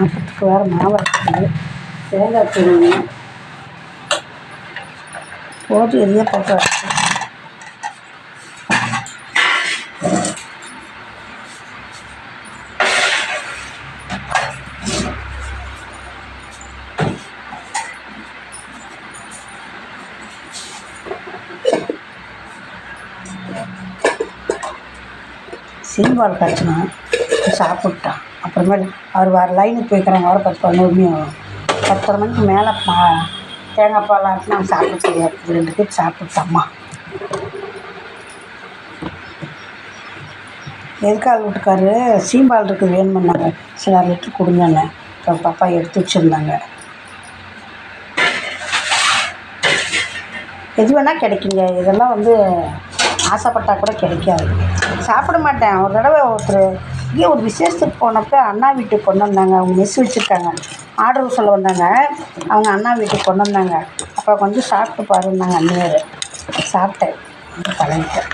ஆப்பத்துக்கு வேறு மாவு இருக்குது. தேங்காய் தூவணும் போட்டு எதையோ போட்டு வச்சு சீம்பால் காய்ச்சினோம் சாப்பிட்டான். அப்புறமேல் அவர் வேறு லைனுக்கு போய்க்கிறாங்க. வர 10-11 ஆகும். 10:30 மணிக்கு மேலே தேங்காய் பால் ஆட்டினா அவன் சாப்பிட தெரியாது. 2 பேர் சாப்பிட்டாம்மா. எதுக்காக வீட்டுக்காரு சீம்பால் இருக்குது வேணுமன்னாங்க. சில லிட்டர் கொடுங்கன்னு அப்புறம் பாப்பா எடுத்து வச்சுருந்தாங்க. எது வேணால் கிடைக்குங்க. இதெல்லாம் ஆசைப்பட்டால் கூட கிடைக்காது. சாப்பிட மாட்டேன். ஒரு தடவை இங்கே ஒரு விசேஷத்துக்கு போனப்போ அண்ணா வீட்டுக்கு கொண்டு வந்தாங்க. அவங்க மெஸ் வச்சுருக்காங்க. ஆர்டர் சொல்ல வந்தாங்க. அவங்க அண்ணா வீட்டுக்கு கொண்டு வந்தாங்க. அப்போ சாப்பிட்டு பாருன்னாங்க அண்ணியார். சாப்பிட்டேன். பழகிட்டேன்.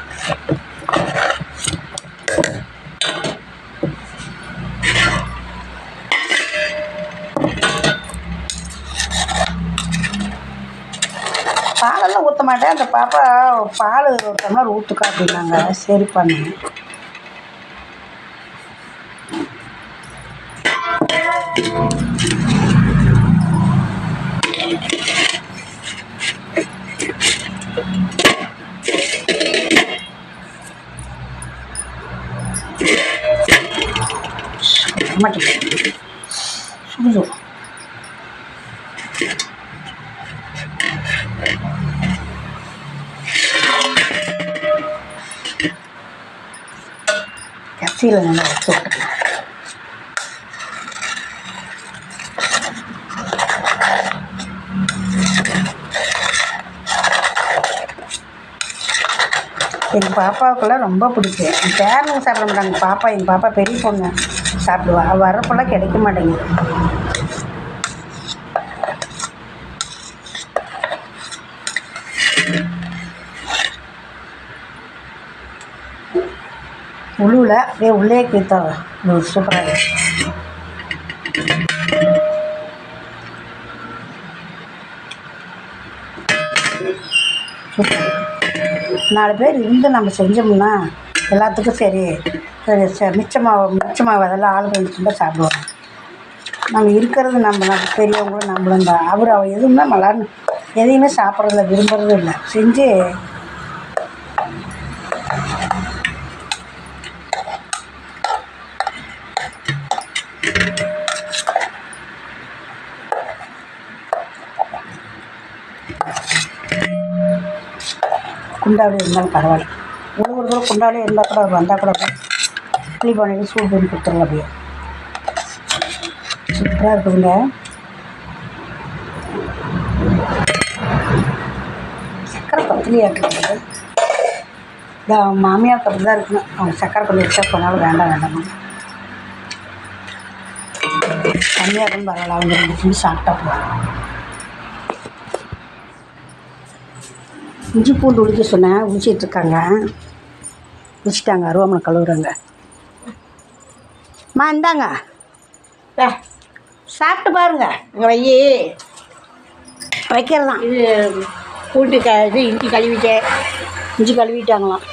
பாலெல்லாம் ஊற்ற மாட்டேன். அந்த பாப்பா பால் ஒரு டம்ளர் ஊற்றுக்கா அப்படின்னாங்க. சரி பண்ணேன். சுடுது. கட்சியில் நல்லா வச்சு விட்டுருக்கேன். எங்கள் பாப்பாவுக்கெல்லாம் ரொம்ப பிடிக்கும். என் பேரனுங்க சாப்பிட மாட்டாங்க. எங்கள் பாப்பா பெரிய பொண்ணு சாப்பிடுவா. அவள் வரப்பெல்லாம் கிடைக்க மாட்டேங்குது. உழுவில் அப்படியே உள்ளே கீத்தாவ சூப்பராக இருக்கு. சூப்பர். 4 பேர் இருந்து நம்ம செஞ்சோம்னா எல்லாத்துக்கும் சரி மிச்சமாக அதெல்லாம் ஆளுங்க இருந்துச்சுன்னா சாப்பிடுவாங்க. நம்ம இருக்கிறது நம்ம பெரியவங்களும் நம்மளும் தான். அவள் எதுவுமே மலான்னு எதையுமே சாப்பிட்றதில்ல, விரும்புறதும் இல்லை. செஞ்சு குண்டாவே இருந்தாலும் பரவாயில்ல. ஒரு தடவை குண்டாலே இருந்தால் கூட வந்தால் கூட புளி பண்ணிட்டு சூடு பண்ணி கொடுத்துருங்க. அப்படியே சூப்பராக இருக்குதுங்க. சக்கரை பத்திலியாட்டுருக்குது. இந்த மாமியாருக்கு அப்படி தான் இருக்கணும். அவங்க சக்கரை பண்ணி வச்சா போனாலும் வேண்டாமா கம்மியாக இருக்குன்னு பரவாயில்ல. அவங்க 2 செஞ்சு சாப்பிட்டா போதும். இஞ்சி பூண்டு உளிக்க சொன்னேன். உளிச்சிட்ருக்காங்க. உளிச்சிட்டாங்க. அருவாமனை கழுவுறாங்க. இந்தாங்க சாப்பிட்டு பாருங்க. இங்கே வைக்கிறதான். இது பூண்டு இது இஞ்சி கழுவிட்டாங்களாம்.